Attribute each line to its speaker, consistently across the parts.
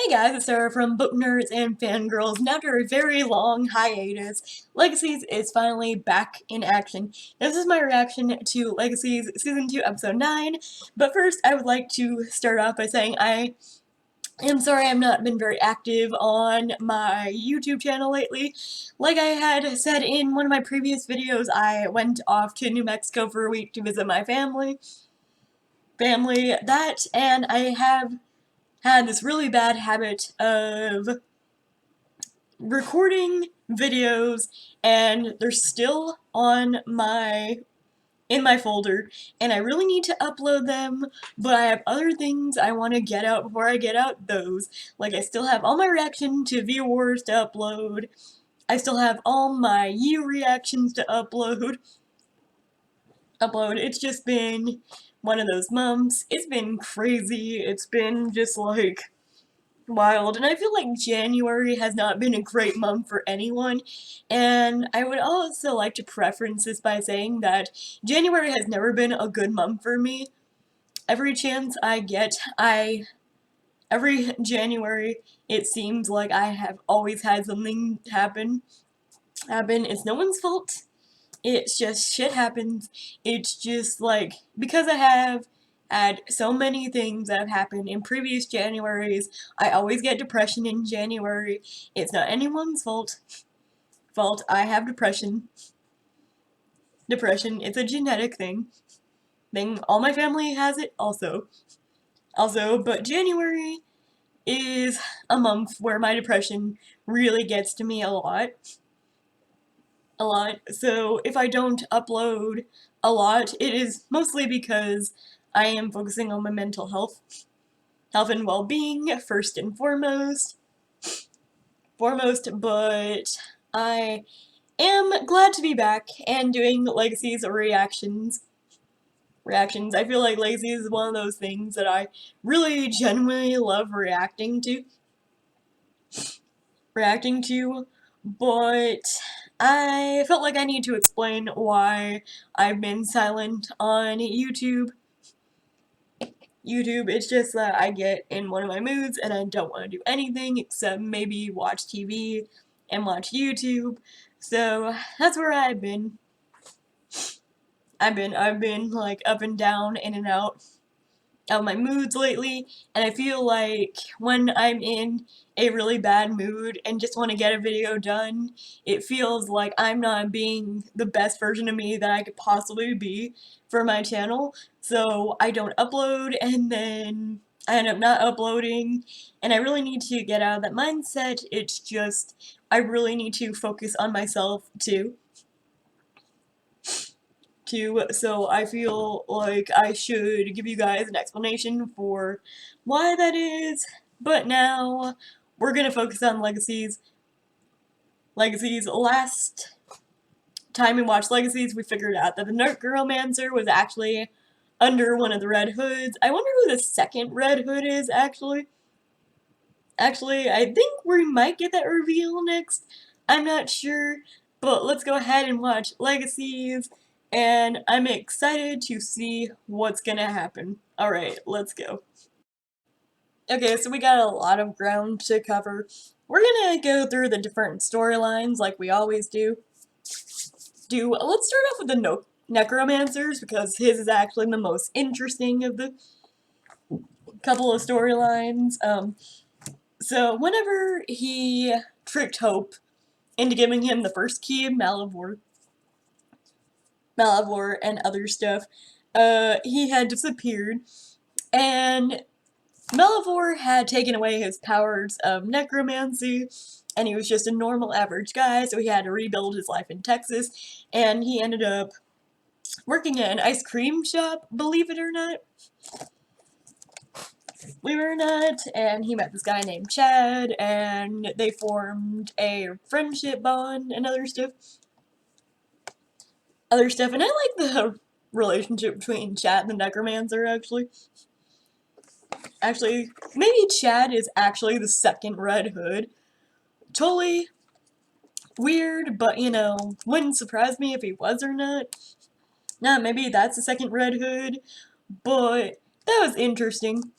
Speaker 1: Hey guys, it's Sarah from Book Nerds and Fangirls, and after a very long hiatus, Legacies is finally back in action. This is my reaction to Legacies Season 2, Episode 9, but first I would like to start off by saying I am sorry I've not been very active on my YouTube channel lately. Like I had said in one of my previous videos, I went off to New Mexico for a week to visit my family, and I have had this really bad habit of recording videos, and they're still on in my folder, and I really need to upload them, but I have other things I want to get out before I get out those. Like, I still have all my reaction to V Wars to upload. I still have all my year reactions to upload. It's just been one of those months. It's been crazy. It's been just like wild, and I feel like January has not been a great month for anyone, and I would also like to preference this by saying that January has never been a good month for me. Every chance I get, every January, it seems like I have always had something happen. It's no one's fault. It's just shit happens. It's just like, because I have had so many things that have happened in previous Januaries, I always get depression in January. It's not anyone's fault. I have depression. It's a genetic thing. All my family has it also. But January is a month where my depression really gets to me a lot. So if I don't upload a lot, it is mostly because I am focusing on my mental health and well-being first and foremost, but I am glad to be back and doing Legacies reactions. I feel like Legacies is one of those things that I really genuinely love reacting to, but I felt like I need to explain why I've been silent on YouTube. It's just that I get in one of my moods and I don't want to do anything except maybe watch TV and watch YouTube. So that's where I've been. I've been like up and down, in and out of my moods lately, and I feel like when I'm in a really bad mood and just want to get a video done, it feels like I'm not being the best version of me that I could possibly be for my channel, so I don't upload, and then I end up not uploading, and I really need to get out of that mindset. It's just, I really need to focus on myself too. So I feel like I should give you guys an explanation for why that is, but now we're gonna focus on Legacies. Last time we watched Legacies, we figured out that the Necromancer was actually under one of the Red Hoods. I wonder who the second Red Hood is, actually. I think we might get that reveal next. I'm not sure, but let's go ahead and watch Legacies, and I'm excited to see what's gonna happen. Alright, let's go. Okay, so we got a lot of ground to cover. We're gonna go through the different storylines like we always do. Let's start off with the Necromancers, because his is actually the most interesting of the couple of storylines. So whenever he tricked Hope into giving him the first key of Malivore and other stuff, he had disappeared, and Malivore had taken away his powers of necromancy, and he was just a normal average guy, so he had to rebuild his life in Texas, and he ended up working at an ice cream shop, believe it or not. And he met this guy named Chad, and they formed a friendship bond and other stuff. And I like the relationship between Chad and the Necromancer, actually. Maybe Chad is actually the second Red Hood. Totally weird, but, you know, wouldn't surprise me if he was or not. Nah, maybe that's the second Red Hood, but that was interesting.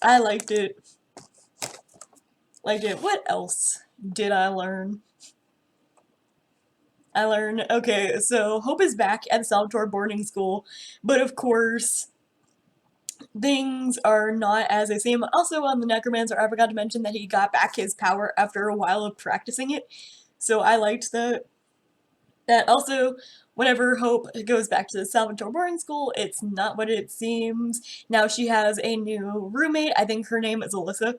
Speaker 1: I liked it. liked it. What else did I learn? I learned, okay, so Hope is back at Salvatore boarding school, but of course, things are not as they seem. Also, on the Necromancer, I forgot to mention that he got back his power after a while of practicing it, so I liked that. That also, whenever Hope goes back to the Salvatore boarding school, it's not what it seems. Now she has a new roommate, I think her name is Alyssa,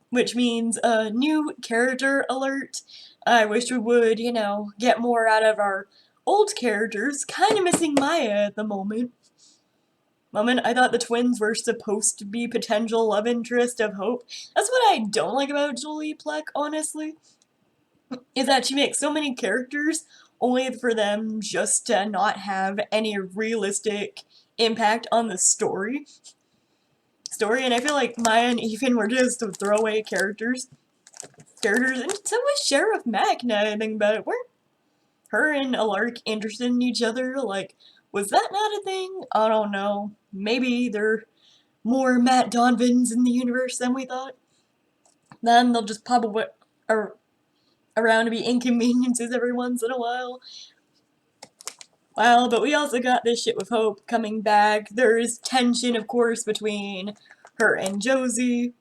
Speaker 1: which means a new character alert. I wish we would, you know, get more out of our old characters. Kind of missing Maya at the moment. I thought the twins were supposed to be potential love interest of Hope. That's what I don't like about Julie Plec, honestly, is that she makes so many characters only for them just to not have any realistic impact on the story. And I feel like Maya and Ethan were just throwaway characters. And so was Sheriff Mac, now I think about it. Weren't her and Alark interested in each other? Like, was that not a thing? I don't know. Maybe there are more Matt Donovans in the universe than we thought. Then they'll just pop around to be inconveniences every once in a while. Well, but we also got this shit with Hope coming back. There's tension, of course, between her and Josie.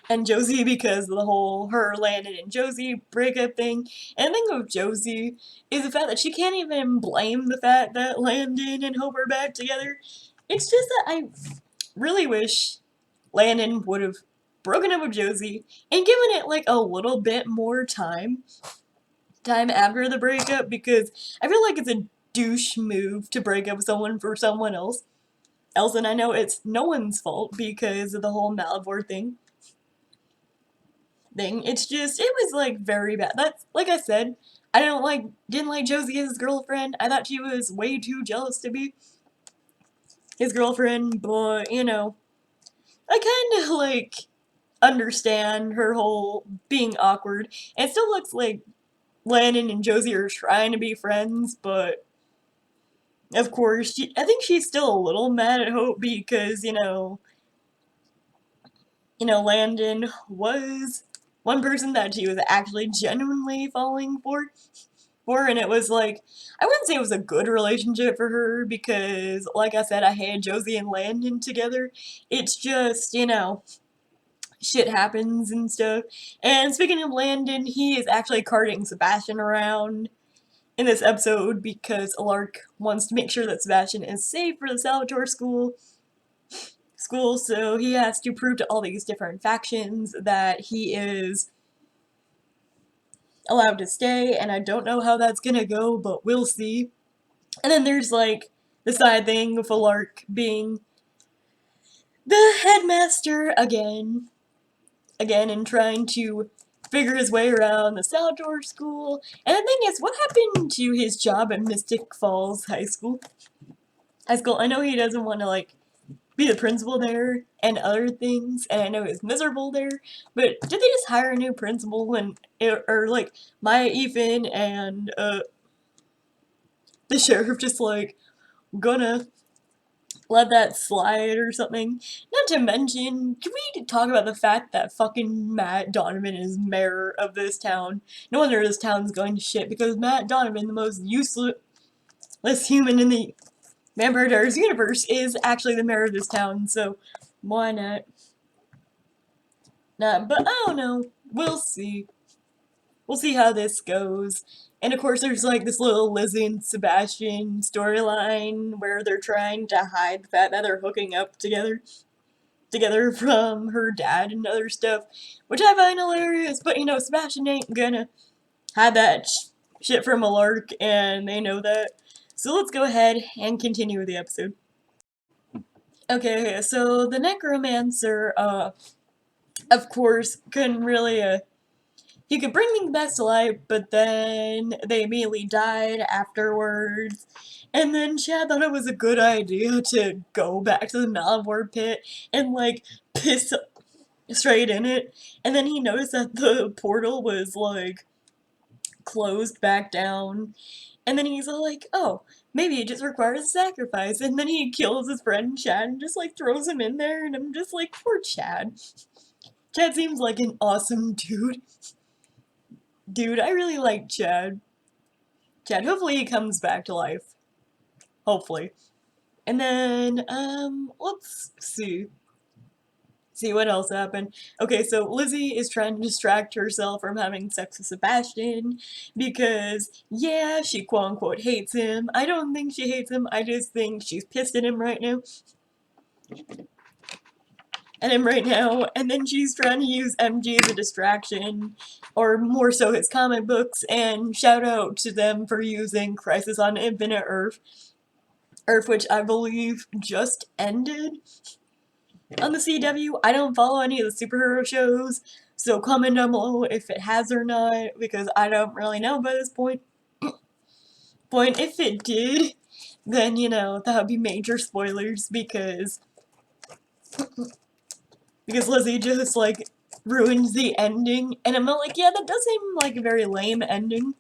Speaker 1: Because of the whole her, Landon, and Josie breakup thing. And the thing with Josie is the fact that she can't even blame the fact that Landon and Hope are back together. It's just that I really wish Landon would have broken up with Josie and given it like a little bit more time after the breakup, because I feel like it's a douche move to break up with someone for someone else. And I know it's no one's fault because of the whole Malivore thing. It's just, it was like very bad. That's, like I said, I didn't like Josie as his girlfriend. I thought she was way too jealous to be his girlfriend, but, you know, I kind of like understand her whole being awkward. It still looks like Landon and Josie are trying to be friends, but of course, I think she's still a little mad at Hope because, Landon was one person that she was actually genuinely falling for, and it was like, I wouldn't say it was a good relationship for her because, like I said, I hated Josie and Landon together. It's just, shit happens and stuff. And speaking of Landon, he is actually carting Sebastian around in this episode because Alark wants to make sure that Sebastian is safe for the Salvatore school, so he has to prove to all these different factions that he is allowed to stay, and I don't know how that's gonna go, but we'll see. And then there's like the side thing with Alark being the headmaster again, and trying to figure his way around the Salvatore school. And the thing is, what happened to his job at Mystic Falls High School? I know he doesn't want to, like, be the principal there and other things, and I know he's miserable there, but did they just hire a new principal or like, Maya, Ethan, and, the sheriff just, like, gonna let that slide or something? Not to mention, can we talk about the fact that fucking Matt Donovan is mayor of this town? No wonder this town's going to shit, because Matt Donovan, the most useless human in the Vampire Diaries universe, is actually the mayor of this town, so why not? Nah, but I don't know. We'll see. We'll see how this goes. And of course there's like this little Lizzie and Sebastian storyline where they're trying to hide the fact that they're hooking up together from her dad and other stuff, which I find hilarious, but Sebastian ain't gonna hide that shit from a lark, and they know that. So let's go ahead and continue with the episode. Okay, so the Necromancer, of course, couldn't really, he could bring things back to life, but then they immediately died afterwards. And then Chad thought it was a good idea to go back to the Malivore pit and, like, piss straight in it. And then he noticed that the portal was, like, closed back down. And then he's like, oh, maybe it just requires a sacrifice. And then he kills his friend Chad and just, like, throws him in there. And I'm just like, poor Chad. Chad seems like an awesome dude. Dude, I really like Chad. Chad, hopefully he comes back to life. Hopefully. And then, let's see. See what else happened. Okay, so Lizzie is trying to distract herself from having sex with Sebastian because, yeah, she quote-unquote hates him. I don't think she hates him, I just think she's pissed at him right now. And then she's trying to use MG as a distraction, or more so his comic books, and shout out to them for using Crisis on Infinite Earth, which I believe just ended on the CW. I don't follow any of the superhero shows, so comment down below if it has or not, because I don't really know by this point. If it did, then, you know, that would be major spoilers, because Lizzie just, like, ruined the ending, and I'm not like, yeah, that does seem like a very lame ending.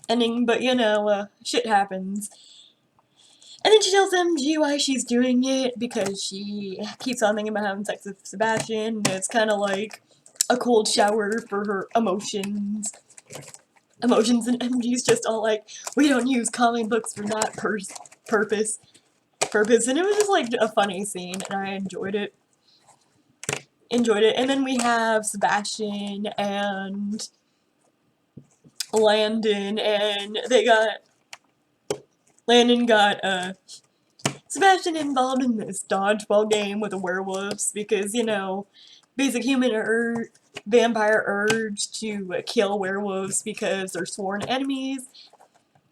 Speaker 1: But, you know, shit happens. And then she tells MG why she's doing it, because she keeps on thinking about having sex with Sebastian, and it's kind of like a cold shower for her emotions. And MG's just all like, we don't use comic books for that purpose. And it was just like a funny scene, and I enjoyed it. And then we have Sebastian and Landon, and Landon got Sebastian involved in this dodgeball game with the werewolves because, you know, basic vampire urge to kill werewolves because they're sworn enemies.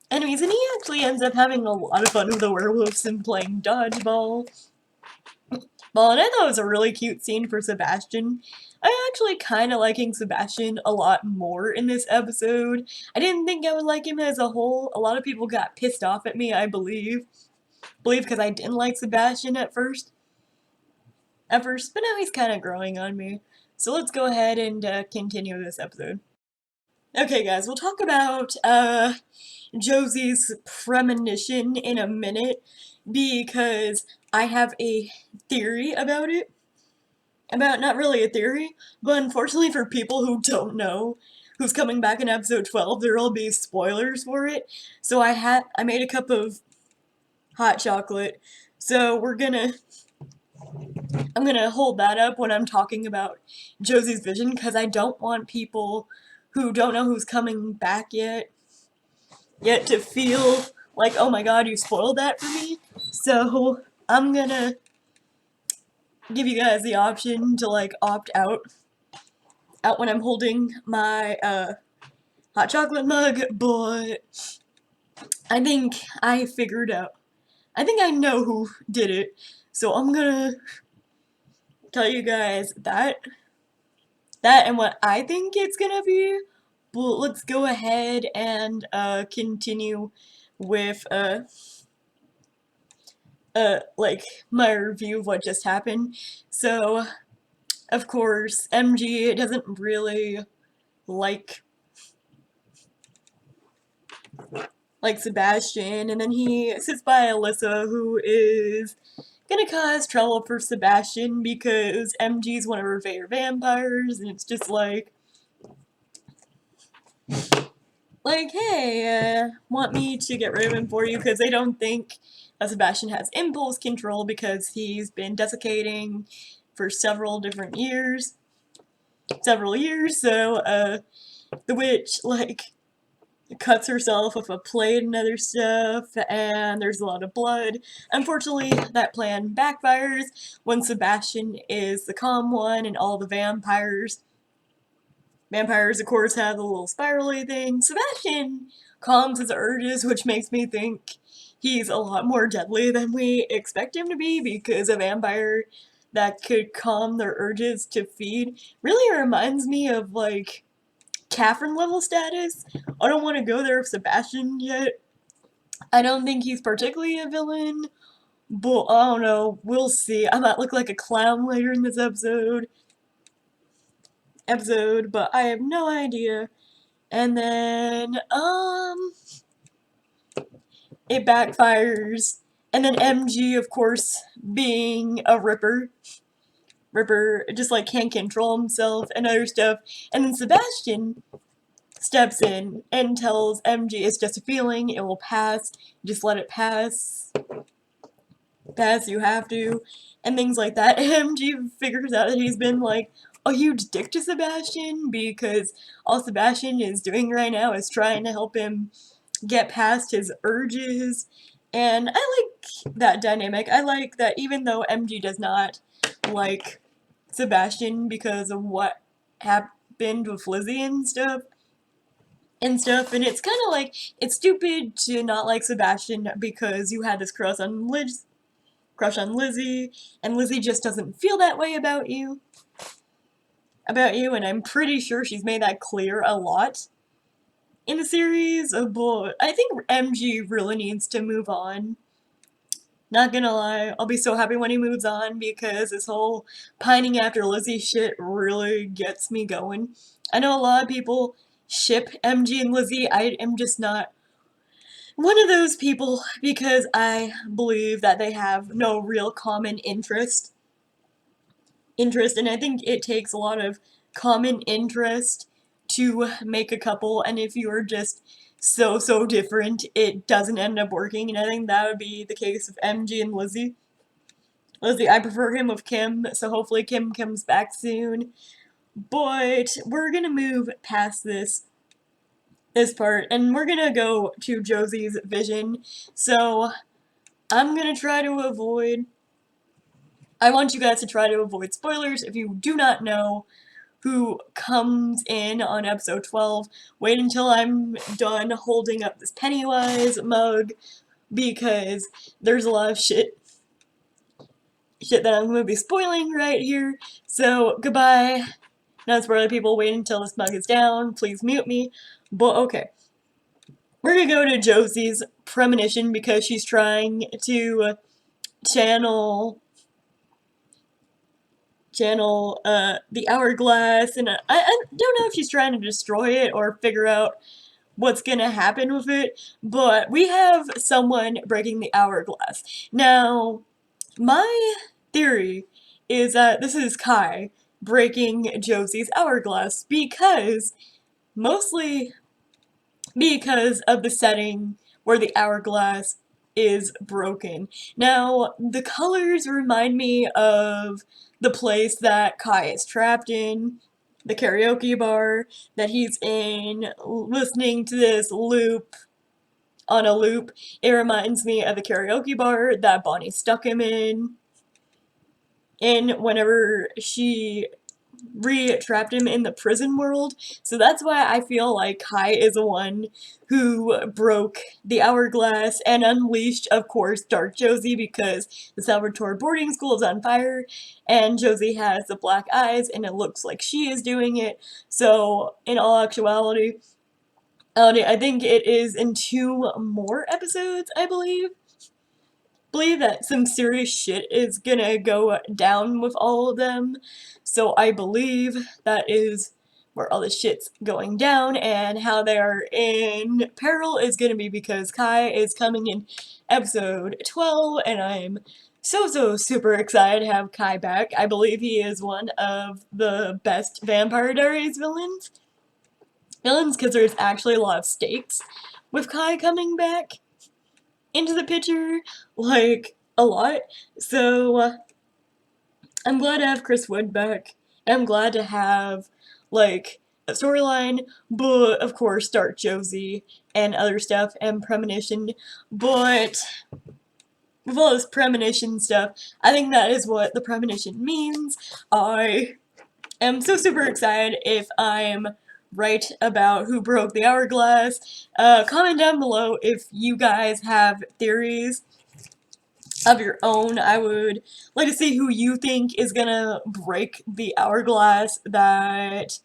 Speaker 1: And he actually ends up having a lot of fun with the werewolves and playing dodgeball. Well, and I thought it was a really cute scene for Sebastian. I'm actually kind of liking Sebastian a lot more in this episode. I didn't think I would like him as a whole. A lot of people got pissed off at me, I believe because I didn't like Sebastian at first, but now he's kind of growing on me. So let's go ahead and continue this episode. Okay, guys, we'll talk about Josie's premonition in a minute, because I have a theory about it. Not really a theory, but unfortunately for people who don't know who's coming back in episode 12, there'll be spoilers for it. So I made a cup of hot chocolate. So I'm gonna hold that up when I'm talking about Josie's vision, because I don't want people who don't know who's coming back yet to feel like, oh my god, you spoiled that for me. So I'm gonna give you guys the option to, like, opt out when I'm holding my hot chocolate mug, but I think I figured out. I think I know who did it, so I'm gonna tell you guys that and what I think it's gonna be. But let's go ahead and continue with like my review of what just happened. So, of course, MG doesn't really like Sebastian, and then he sits by Alyssa, who is gonna cause trouble for Sebastian because MG's one of her favorite vampires, and it's just like, hey, want me to get rid of him for you, because they don't think Sebastian has impulse control because he's been desiccating for several years, so, the witch, like, cuts herself with a plate and other stuff, and there's a lot of blood. Unfortunately, that plan backfires when Sebastian is the calm one, and all the vampires, of course, have the little spirally thing. Sebastian calms his urges, which makes me think he's a lot more deadly than we expect him to be, because a vampire that could calm their urges to feed really reminds me of, like, Catherine level status. I don't want to go there with Sebastian yet. I don't think he's particularly a villain, but I don't know. We'll see. I might look like a clown later in this episode, but I have no idea. And then, it backfires. And then MG, of course, being a ripper, Ripper just like can't control himself and other stuff. And then Sebastian steps in and tells MG it's just a feeling, it will pass, just let it pass. Pass, you have to, and things like that. MG figures out that he's been like a huge dick to Sebastian because all Sebastian is doing right now is trying to help him get past his urges. And I like that dynamic. I like that even though MG does not like Sebastian because of what happened with Lizzie and stuff, and it's kind of like, it's stupid to not like Sebastian because you had this crush on Lizzie, and Lizzie just doesn't feel that way about you. And I'm pretty sure she's made that clear a lot in the series. But I think MG really needs to move on. Not gonna lie, I'll be so happy when he moves on because this whole pining after Lizzie shit really gets me going. I know a lot of people ship MG and Lizzie. I am just not one of those people because I believe that they have no real common interest, and I think it takes a lot of common interest to make a couple, and if you're just so different, it doesn't end up working, and I think that would be the case with MG and Lizzie. I prefer him with Kim, so hopefully Kim comes back soon. But we're gonna move past this part, and we're gonna go to Josie's vision. So I'm gonna try to avoid. I want you guys to try to avoid spoilers. If you do not know who comes in on episode 12, wait until I'm done holding up this Pennywise mug because there's a lot of shit that I'm going to be spoiling right here. So goodbye. Not spoiler people, wait until this mug is down. Please mute me. But okay. We're going to go to Josie's premonition because she's trying to channel the hourglass, and I don't know if she's trying to destroy it or figure out what's gonna happen with it, but we have someone breaking the hourglass. Now, my theory is that this is Kai breaking Josie's hourglass mostly because of the setting where the hourglass is broken. Now, the colors remind me of the place that Kai is trapped in, the karaoke bar that he's in, listening to this on a loop. It reminds me of the karaoke bar that Bonnie stuck him in. And whenever she re-trapped him in the prison world. So that's why I feel like Kai is the one who broke the hourglass and unleashed, of course, Dark Josie because the Salvatore boarding school is on fire and Josie has the black eyes and it looks like she is doing it. So in all actuality, I think it is in 2 more episodes, I believe that some serious shit is gonna go down with all of them. So I believe that is where all the shit's going down, and how they are in peril is gonna be because Kai is coming in episode 12, and I'm so super excited to have Kai back. I believe he is one of the best Vampire Diaries villains because there's actually a lot of stakes with Kai coming back into the picture, like, a lot. So, I'm glad to have Chris Wood back. I'm glad to have, like, a storyline, but, of course, Dark Josie and other stuff, and Premonition. But, with all this Premonition stuff, I think that is what the Premonition means. I am so super excited if I'm right about who broke the hourglass. Comment down below if you guys have theories of your own. I would like to see who you think is gonna break the hourglass that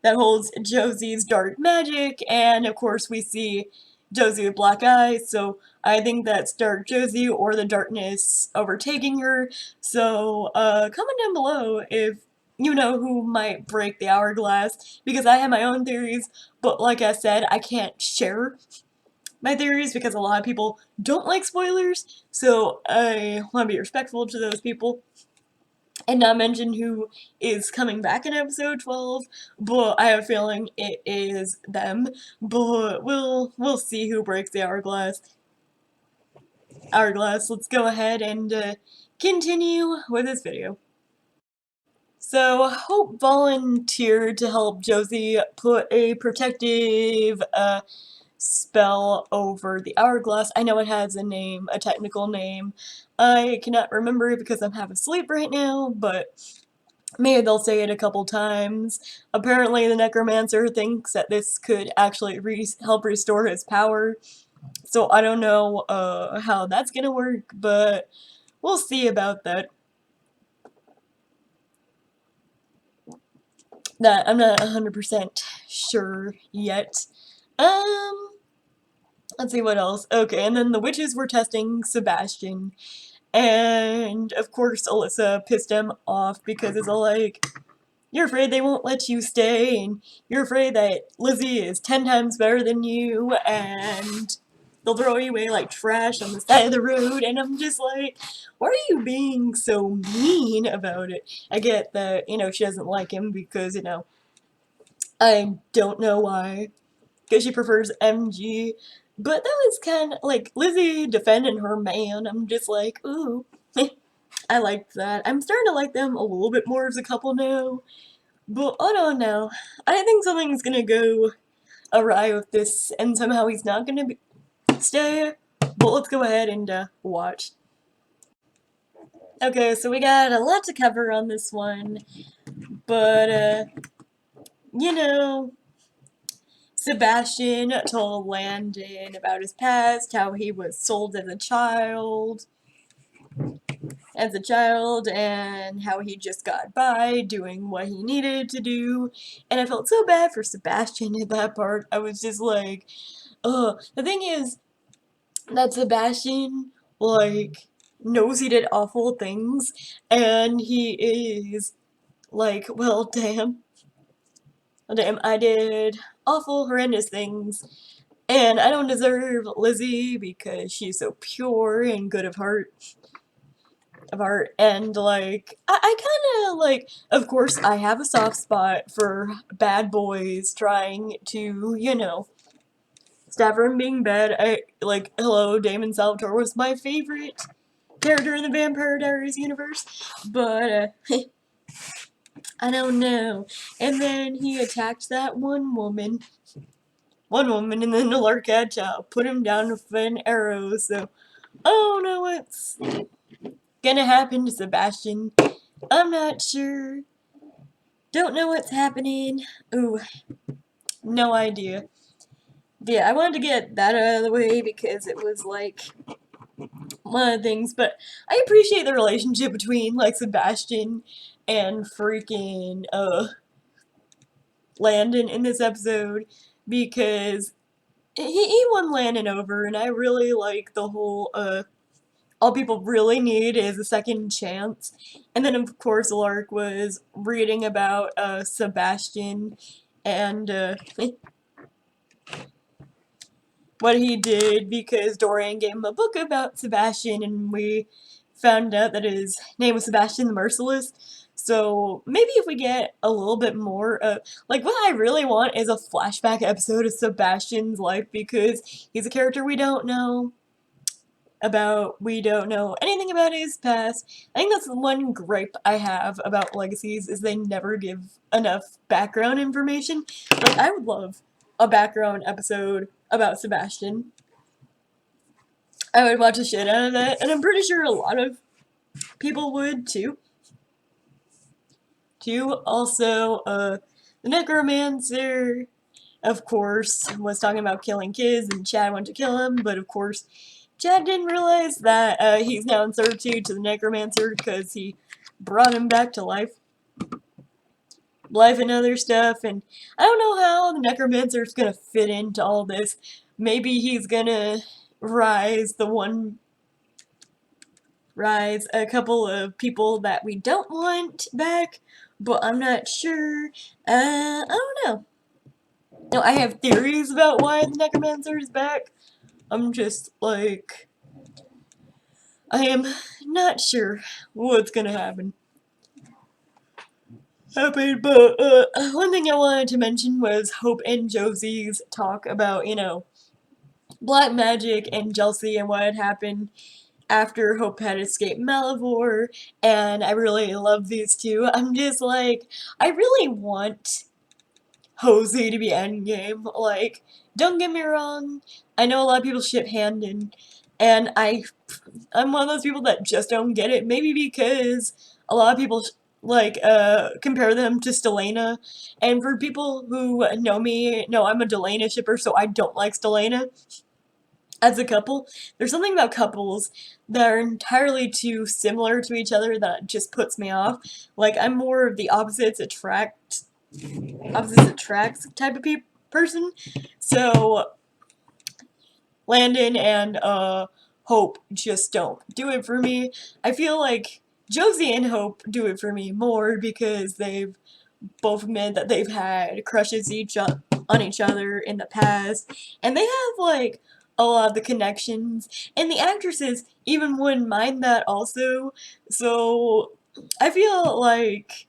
Speaker 1: holds Josie's dark magic, and of course we see Josie with black eyes, so I think that's Dark Josie or the darkness overtaking her. So comment down below if you know who might break the hourglass, because I have my own theories, but like I said, I can't share my theories because a lot of people don't like spoilers, so I want to be respectful to those people. and not mention who is coming back in episode 12, but I have a feeling it is them. But we'll see who breaks the hourglass. Let's go ahead and continue with this video. So Hope volunteered to help Josie put a protective spell over the hourglass. I know it has a name, a technical name. I cannot remember it because I'm half asleep right now, but maybe they'll say it a couple times. Apparently the necromancer thinks that this could actually help restore his power. So I don't know how that's gonna work, but we'll see about that. That I'm not 100% sure yet. Let's see what else. Okay, and then the witches were testing Sebastian. And of course Alyssa pissed him off because it's all like, you're afraid they won't let you stay, and you're afraid that Lizzie is 10 times better than you, and they'll throw you away like trash on the side of the road, and I'm just like, why are you being so mean about it? I get that, she doesn't like him because, I don't know why, because she prefers MG, but that was kind of, like, Lizzie defending her man, I'm just like, ooh, I liked that. I'm starting to like them a little bit more as a couple now. But I don't know. I think something's gonna go awry with this, and somehow he's not gonna stay. But let's go ahead and watch. Okay, so we got a lot to cover on this one, but you know, Sebastian told Landon about his past, how he was sold as a child, and how he just got by doing what he needed to do. And I felt so bad for Sebastian at that part. I was just like, ugh. The thing is that Sebastian, like, knows he did awful things, and he is like, well, damn. Damn, I did awful, horrendous things, and I don't deserve Lizzie because she's so pure and good of heart. And like, I kind of like, of course I have a soft spot for bad boys trying to, stop from being bad. Hello, Damon Salvatore was my favorite character in the Vampire Diaries universe, but I don't know. And then he attacked that one woman, and then the Larkatcha put him down with an arrow, so I don't know what's gonna happen to Sebastian. I'm not sure. Don't know what's happening. Ooh, no idea. Yeah, I wanted to get that out of the way because it was like one of the things, but I appreciate the relationship between like Sebastian and freaking Landon in this episode, because he won Landon over, and I really like the whole all people really need is a second chance. And then of course Lark was reading about Sebastian and what he did, because Dorian gave him a book about Sebastian, and we found out that his name was Sebastian the Merciless. So maybe if we get a little bit more, like, what I really want is a flashback episode of Sebastian's life, because he's a character we don't know anything about his past. I think that's the one gripe I have about Legacies, is they never give enough background information. Like, I would love a background episode about Sebastian. I would watch the shit out of that, and I'm pretty sure a lot of people would too. Also, the necromancer, of course, was talking about killing kids, and Chad went to kill him, but of course, Chad didn't realize that he's now in servitude to the necromancer because he brought him back to life. And other stuff, and I don't know how the necromancer's gonna fit into all this. Maybe he's gonna rise a couple of people that we don't want back, but I'm not sure. I don't know. No, I have theories about why the necromancer is back. I'm just like, I am not sure what's gonna happen. happened, but one thing I wanted to mention was Hope and Josie's talk about, black magic and jealousy and what had happened after Hope had escaped Malivore, and I really love these two. I'm just like, I really want Hosey to be endgame. Like, don't get me wrong, I know a lot of people ship Handon, and I'm one of those people that just don't get it. Maybe because a lot of people compare them to Stelena, and for people who know me, know I'm a Delena shipper, so I don't like Stelena as a couple. There's something about couples that are entirely too similar to each other that just puts me off. Like, I'm more of the opposites attracts type of person. So Landon and Hope just don't do it for me. I feel like Josie and Hope do it for me more because they've both admitted that they've had crushes on each other in the past, and they have like a lot of the connections, and the actresses even wouldn't mind that also. So I feel like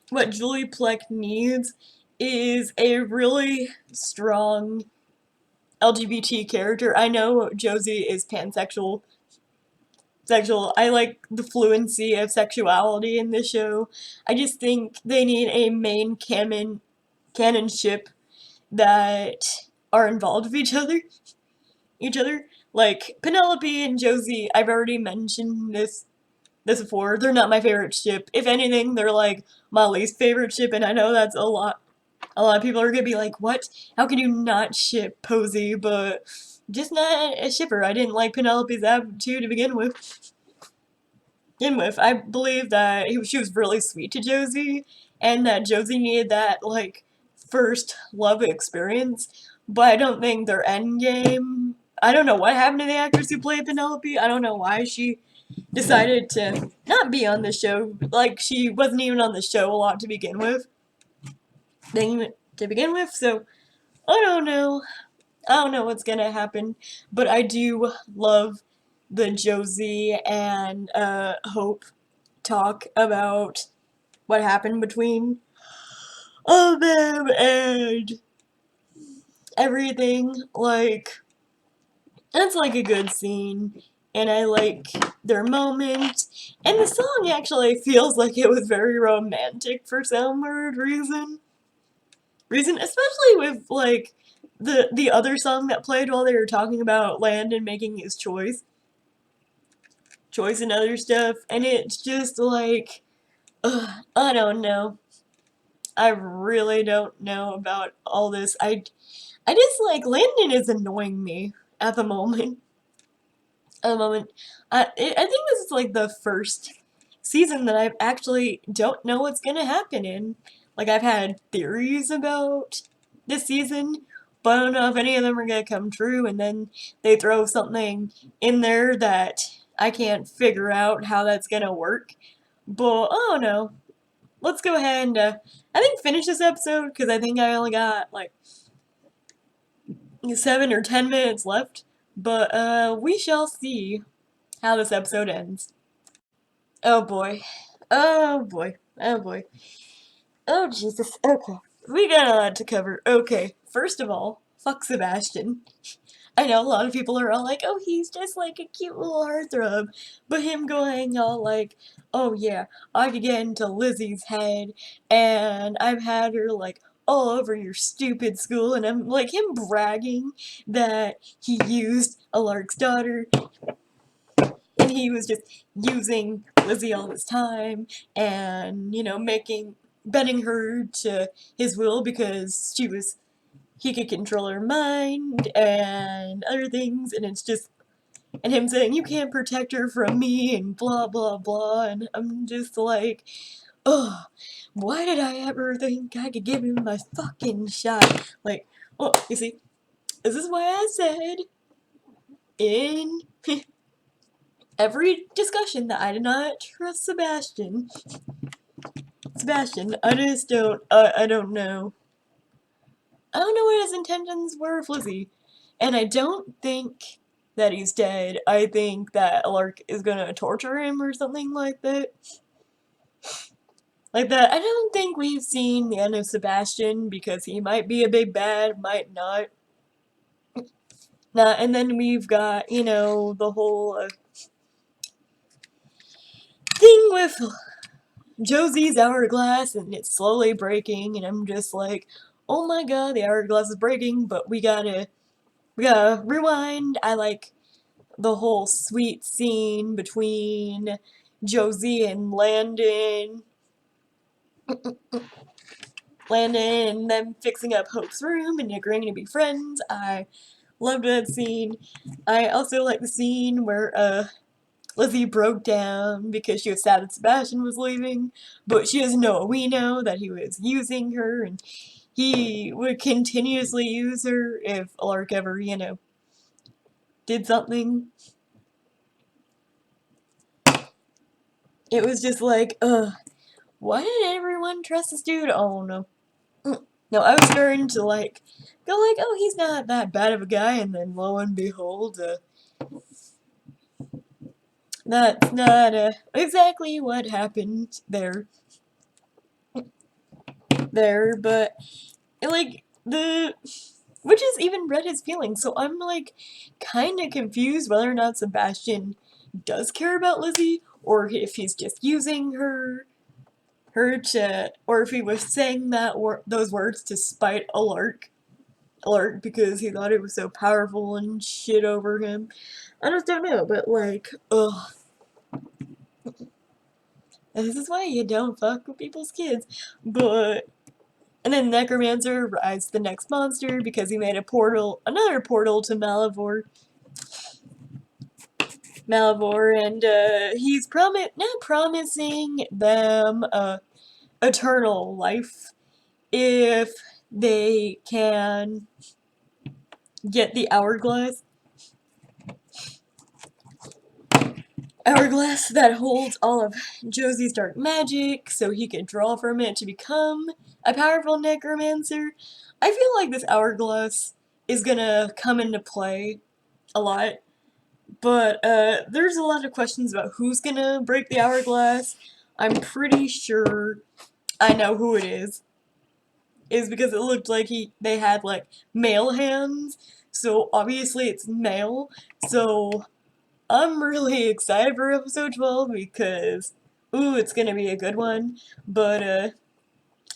Speaker 1: what Julie Plec needs is a really strong LGBT character. I know Josie is pansexual. I like the fluency of sexuality in this show. I just think they need a main canon ship that are involved with each other. Like Penelope and Josie, I've already mentioned this before. They're not my favorite ship. If anything, they're like my least favorite ship, and I know that's a lot. A lot of people are gonna be like, "What? How can you not ship Posey?" But just not a shipper. I didn't like Penelope's attitude to begin with. I believe that she was really sweet to Josie, and that Josie needed that like first love experience. But I don't think their end game. I don't know what happened to the actress who played Penelope. I don't know why she decided to not be on the show. Like she wasn't even on the show a lot to begin with. So I don't know. I don't know what's gonna happen, but I do love the Josie and Hope talk about what happened between all of them and everything. Like, that's like a good scene, and I like their moment. And the song actually feels like it was very romantic for some weird reason. Especially with like the other song that played while they were talking about Landon making his choice and other stuff, and it's just like, I don't know. I really don't know about all this. I just like Landon is annoying me at the moment. At the moment, I think this is like the first season that I actually don't know what's gonna happen in. Like I've had theories about this season, but I don't know if any of them are gonna come true. And then they throw something in there that I can't figure out how that's gonna work. But I don't know. Let's go ahead and I think finish this episode because I think I only got like 7 or 10 minutes left. But we shall see how this episode ends. Oh boy. Oh boy. Oh boy. Oh Jesus. Okay. We got a lot to cover. Okay. First of all, fuck Sebastian. I know a lot of people are all like, oh, he's just like a cute little heartthrob. But him going all like, oh yeah, I could get into Lizzie's head, and I've had her like all over your stupid school, and I'm like him bragging that he used a Lark's daughter, and he was just using Lizzie all this time, and bending her to his will because he could control her mind and other things, and it's just, and him saying, you can't protect her from me, and blah blah blah, and I'm just like, ugh, why did I ever think I could give him my fucking shot? Like, well, you see, this is why I said in every discussion that I did not trust Sebastian. I just don't, I don't know. I don't know what his intentions were with Lizzie. And I don't think that he's dead. I think that Lark is gonna torture him or something like that. like that. I don't think we've seen the end of Sebastian because he might be a big bad, might not. And then we've got, you know, the whole thing with Josie's hourglass and it's slowly breaking, and I'm just like, oh my god, the hourglass is breaking, but we gotta rewind. I like the whole sweet scene between Josie and Landon and them fixing up Hope's room and agreeing to be friends. I loved that scene. I also like the scene where Lizzie broke down because she was sad that Sebastian was leaving, but she doesn't know what we know, that he was using her, and he would continuously use her if Alark ever, you know, did something. It was just like, why did everyone trust this dude? Oh no. No, I was starting to like, go like, oh, he's not that bad of a guy, and then lo and behold, that's not exactly what happened there, but like the witches even read his feelings, so I'm like kind of confused whether or not Sebastian does care about Lizzie or if he's just using her to, or if he was saying those words to spite Alark because he thought it was so powerful and shit over him. I just don't know, but like, ugh. This is why you don't fuck with people's kids. But and then Necromancer rides the next monster because he made another portal to Malivore, and he's now promising them eternal life if they can get the hourglass that holds all of Josie's dark magic, so he can draw from it to become a powerful necromancer. I feel like this hourglass is gonna come into play a lot, but there's a lot of questions about who's gonna break the hourglass. I'm pretty sure I know who it is because it looked like they had like male hands, so obviously it's male. So I'm really excited for episode 12 because ooh, it's gonna be a good one. But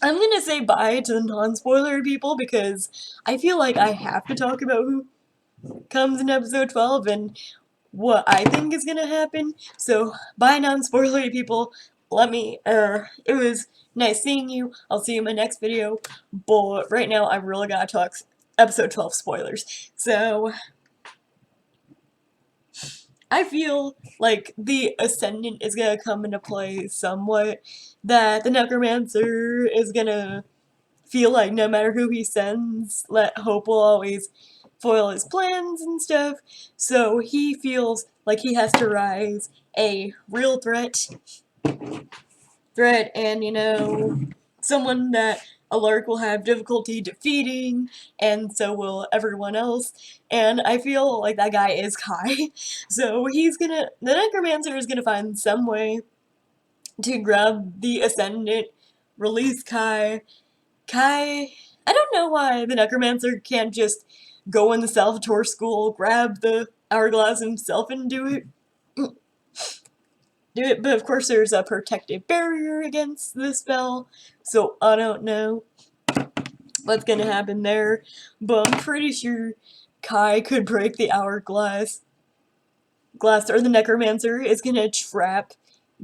Speaker 1: I'm gonna say bye to the non-spoiler people because I feel like I have to talk about who comes in episode 12 and what I think is gonna happen. So bye non-spoilery people. It was nice seeing you. I'll see you in my next video. But right now I really gotta talk episode 12 spoilers. So I feel like the Ascendant is gonna come into play somewhat. That the Necromancer is gonna feel like no matter who he sends, let Hope will always foil his plans and stuff. So he feels like he has to rise a real threat, and you know, someone that Alark will have difficulty defeating, and so will everyone else. And I feel like that guy is Kai. So the Necromancer is gonna find some way to grab the Ascendant, release Kai, I don't know why the Necromancer can't just go in the Salvatore school, grab the hourglass himself and do it. But of course there's a protective barrier against the spell, so I don't know what's gonna happen there. But I'm pretty sure Kai could break the hourglass, or the Necromancer is gonna trap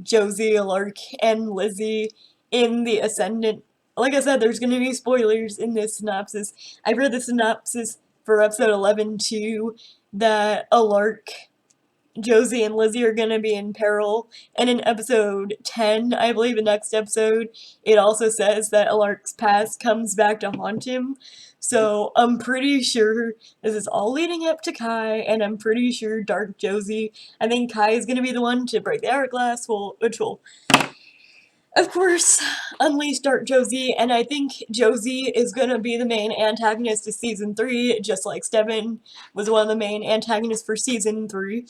Speaker 1: Josie, Alark, and Lizzie in the Ascendant. Like I said, there's gonna be spoilers in this synopsis. I read the synopsis for episode 11 too, that Alark, Josie, and Lizzie are gonna be in peril. And in episode 10, I believe the next episode, it also says that Alark's past comes back to haunt him. So I'm pretty sure this is all leading up to Kai, and I'm pretty sure Dark Josie, I think Kai is gonna be the one to break the hourglass, which will, of course, unleash Dark Josie, and I think Josie is gonna be the main antagonist to season 3, just like Steven was one of the main antagonists for season 3.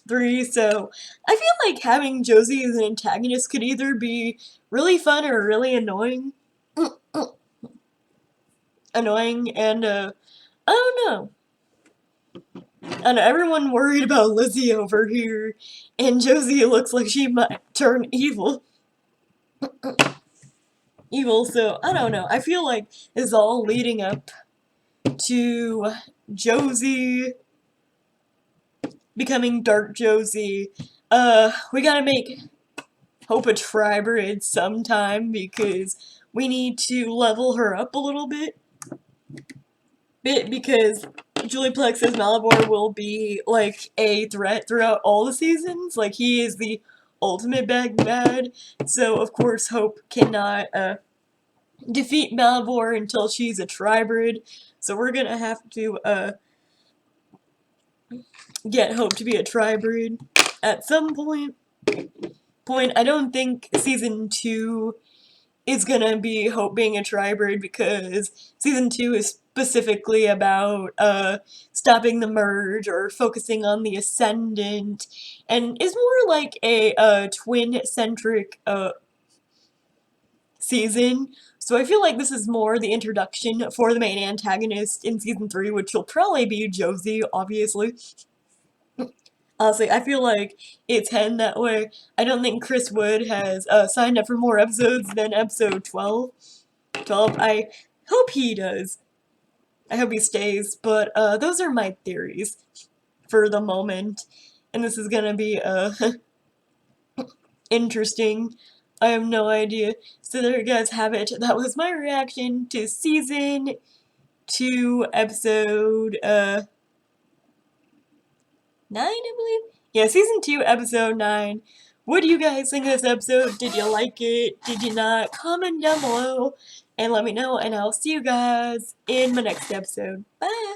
Speaker 1: 3, so I feel like having Josie as an antagonist could either be really fun or really annoying. Annoying, and, I don't know. I know everyone worried about Lizzie over here, and Josie looks like she might turn evil. So I don't know. I feel like it's all leading up to Josie becoming Dark Josie. We gotta make Hope a Tribrid sometime because we need to level her up a little bit. Because Julie Plex says Malivore will be like a threat throughout all the seasons. Like he is the ultimate bad. So of course Hope cannot defeat Malivore until she's a Tribrid. So we're gonna have to get Hope to be a Tribrid at some point. I don't think season 2 is gonna be Hope being a Tribrid because season 2 is specifically about stopping the merge or focusing on the Ascendant, and is more like a twin-centric season. So I feel like this is more the introduction for the main antagonist in season 3, which will probably be Josie, obviously. Honestly, I feel like it's heading that way. I don't think Chris Wood has signed up for more episodes than episode 12. I hope he does. I hope he stays, but those are my theories for the moment. And this is gonna be interesting. I have no idea. So there you guys have it. That was my reaction to season 2, episode 9, I believe? Yeah, season 2, episode 9. What do you guys think of this episode? Did you like it? Did you not? Comment down below and let me know, and I'll see you guys in my next episode. Bye!